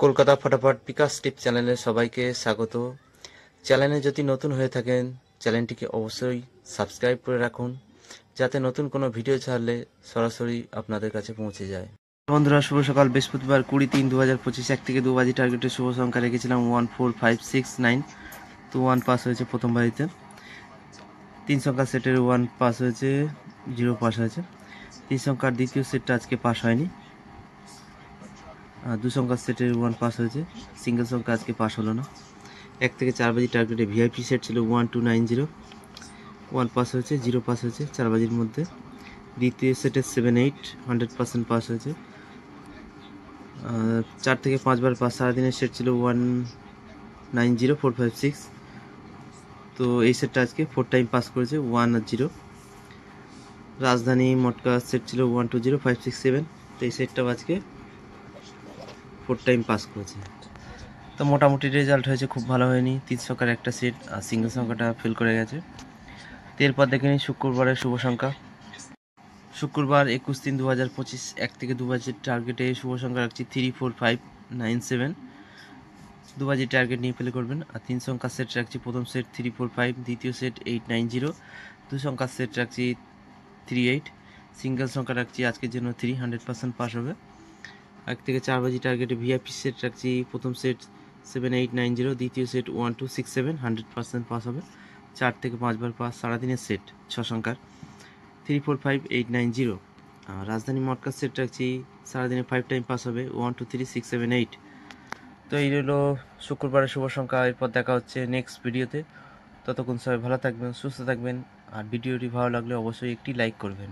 কলকাতা ফটাফট বিকাশ টিপ চ্যানেলে সবাইকে স্বাগত। চ্যানেলে যদি নতুন হয়ে থাকেন চ্যানেলটিকে অবশ্যই সাবস্ক্রাইব করে রাখুন, যাতে নতুন কোনো ভিডিও ছাড়লে সরাসরি আপনাদের কাছে পৌঁছে যায়। বন্ধুরা, শুভ সকাল। বৃহস্পতিবার 20/3/2025 1 থেকে 2 বাজে টার্গেটে শুভ সংখ্যা রেখেছিলাম 14569, তো 1 পাস হয়েছে প্রথম বাড়িতে। 3 সংখ্যার সেটের 1 পাস হয়েছে, 0 পাস হয়েছে। 3 সংখ্যার দ্বিতীয় সেটটা আজকে পাস হয়নি। 2 সংখ্যার সেটের 1 পাস হয়েছে, সিঙ্গেল সংখ্যা আজকে পাস হলো না। 1 থেকে 4 বাজি টার্গেটে ভিআইপি সেট ছিল 1290, 1 পাস হয়েছে, 0 পাস হয়েছে 4 বাজির মধ্যে। দ্বিতীয় সেটের 78 100% পাস হয়েছে। 4 থেকে 5 বার পাস। সারাদিনের সেট ছিল 190456, তো এই সেটটা আজকে 4 টাইম পাস করেছে, 1 আর 0। রাজধানী মটকা সেট ছিল 120567, তো এই সেটটাও আজকে 4 টাইম পাস করেছে। তো মোটামুটি রেজাল্ট হয়েছে, খুব ভালো হয়নি। 3 সংখ্যার একটা সেট আর সিঙ্গেল সংখ্যাটা ফেল করে গেছে। তো এরপর দেখে নিই শুক্রবারের শুভ সংখ্যা। শুক্রবার 21/3/2025 1 থেকে 2 বাজে টার্গেটে শুভ সংখ্যা রাখছি 34597, 2 বাজে টার্গেট নিয়ে প্লে করবেন। আর 3 সংখ্যার সেট রাখছি প্রথম সেট 345, দ্বিতীয় সেট 890, 2 সংখ্যার সেট রাখছি 38, সিঙ্গেল সংখ্যা রাখছি আজকের জন্য 300% পাস হবে। 1 থেকে 4 বাজি টার্গেটে ভিআইপি সেট রাখছি প্রথম সেট 7890, দ্বিতীয় সেট 1267, 100% পাস হবে। 4 থেকে 5 বার পাস। সারাদিনের সেট 6 সংখ্যার 345890। রাজধানী মটকার সেট রাখছি সারাদিনে 5 টাইম পাস হবে, 123678। তো এই হলো শুক্রবারের শুভ সংখ্যা। এরপর দেখা হচ্ছে নেক্সট ভিডিওতে। ততক্ষণ সবাই ভালো থাকবেন, সুস্থ থাকবেন। আর ভিডিওটি ভালো লাগলে অবশ্যই একটি লাইক করবেন।